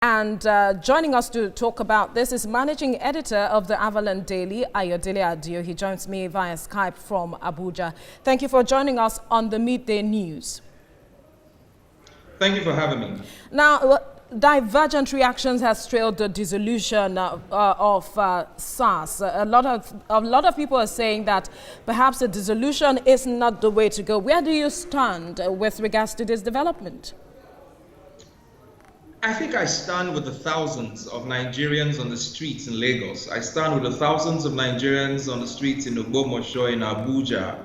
And joining us to talk about this is managing editor of the Avalon Daily, Ayodele Adio. He joins me via Skype from Abuja. Thank you for joining us on the Midday News. Thank you for having me. Now, divergent reactions has trailed the dissolution of SARS. A lot of people are saying that perhaps the dissolution is not the way to go. Where do you stand with regards to this development? I think I stand with the thousands of Nigerians on the streets in Lagos. I stand with the thousands of Nigerians on the streets in Ogbomoso, in Abuja,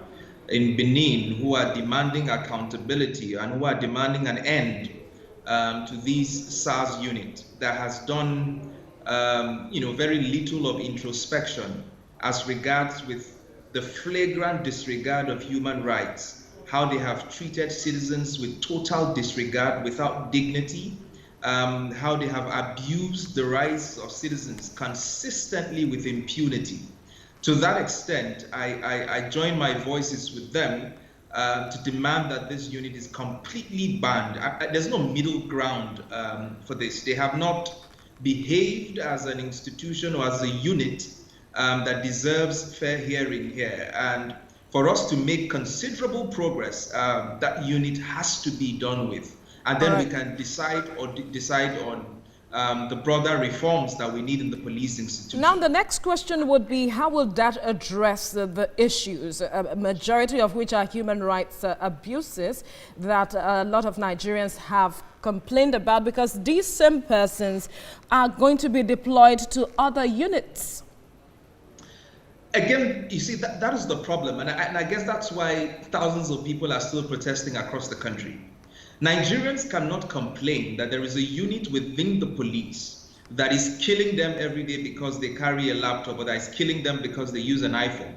in Benin, who are demanding accountability and who are demanding an end to this SARS unit that has done, very little of introspection as regards with the flagrant disregard of human rights, how they have treated citizens with total disregard, without dignity, how they have abused the rights of citizens consistently with impunity. To that extent, I join my voices with them to demand that this unit is completely banned. There's no middle ground for this. They have not behaved as an institution or as a unit that deserves fair hearing here. And for us to make considerable progress, that unit has to be done with. And then we can decide on the broader reforms that we need in the police institution. Now, the next question would be, how will that address the issues, a majority of which are human rights abuses that a lot of Nigerians have complained about, because these same persons are going to be deployed to other units? Again, you see, that is the problem. And I guess that's why thousands of people are still protesting across the country. Nigerians cannot complain that there is a unit within the police that is killing them every day because they carry a laptop, or that is killing them because they use an iPhone.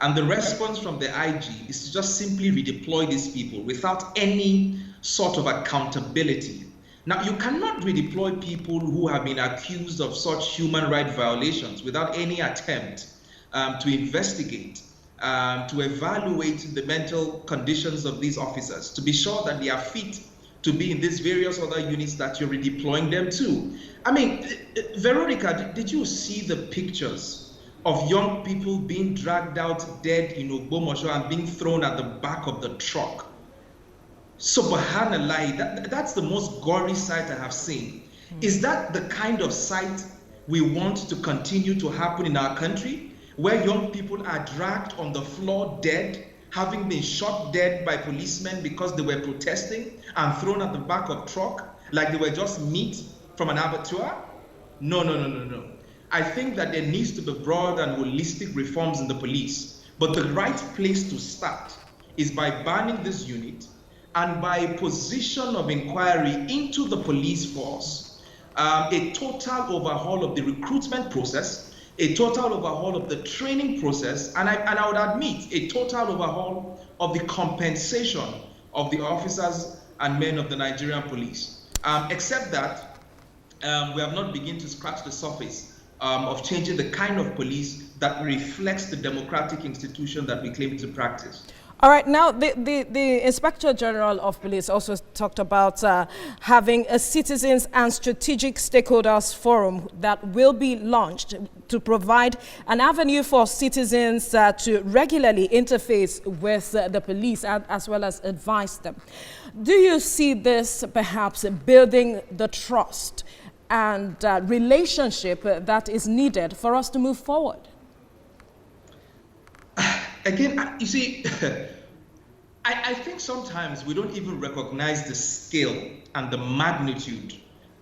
And the response from the IG is to just simply redeploy these people without any sort of accountability. Now, you cannot redeploy people who have been accused of such human rights violations without any attempt to investigate, to evaluate the mental conditions of these officers, to be sure that they are fit to be in these various other units that you're redeploying them to. I mean, Veronica, did you see the pictures of young people being dragged out dead in Ogbomoso and being thrown at the back of the truck? Subhanallah, that's the most gory sight I have seen. Is that the kind of sight we want to continue to happen in our country, where young people are dragged on the floor dead, having been shot dead by policemen because they were protesting, and thrown at the back of truck like they were just meat from an abattoir? No. I think that there needs to be broad and holistic reforms in the police. But the right place to start is by banning this unit and by a position of inquiry into the police force, a total overhaul of the recruitment process, a total overhaul of the training process, and I would admit a total overhaul of the compensation of the officers and men of the Nigerian police. Except that we have not begun to scratch the surface of changing the kind of police that reflects the democratic institution that we claim to practice. All right, now the Inspector General of Police also talked about having a citizens and strategic stakeholders forum that will be launched to provide an avenue for citizens to regularly interface with the police as well as advise them. Do you see this perhaps building the trust and relationship that is needed for us to move forward? Again, you see, I think sometimes we don't even recognize the scale and the magnitude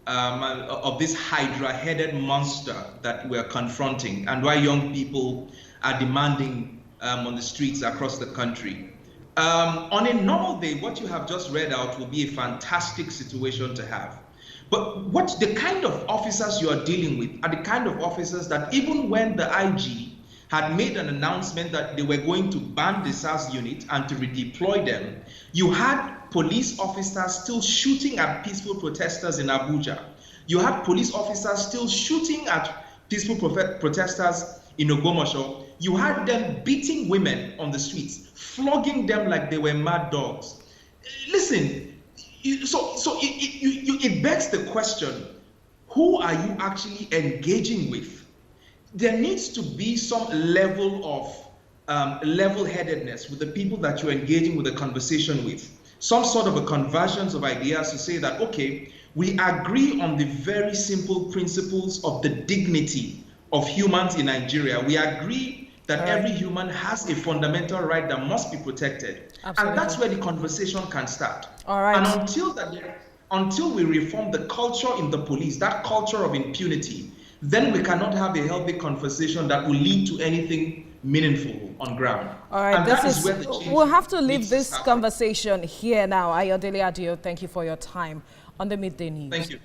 of this hydra-headed monster that we're confronting, and why young people are demanding on the streets across the country. On a normal day, what you have just read out will be a fantastic situation to have. But what the kind of officers you are dealing with are the kind of officers that even when the IG had made an announcement that they were going to ban the SARS unit and to redeploy them, you had police officers still shooting at peaceful protesters in Abuja. You had police officers still shooting at peaceful protesters in Ogbomoso. You had them beating women on the streets, flogging them like they were mad dogs. Listen, it begs the question, who are you actually engaging with? There needs to be some level of level-headedness with the people that you're engaging with a conversation with. Some sort of a convergence of ideas to say that, okay, we agree on the very simple principles of the dignity of humans in Nigeria. We agree that every human has a fundamental right that must be protected. Absolutely. And that's where the conversation can start. All right. And until we reform the culture in the police, that culture of impunity, then we cannot have a healthy conversation that will lead to anything meaningful on ground. All right, and that is where the change we'll have to leave needs this happen. conversation here now. Ayodele Adio, thank you for your time on the Midday News. Thank you.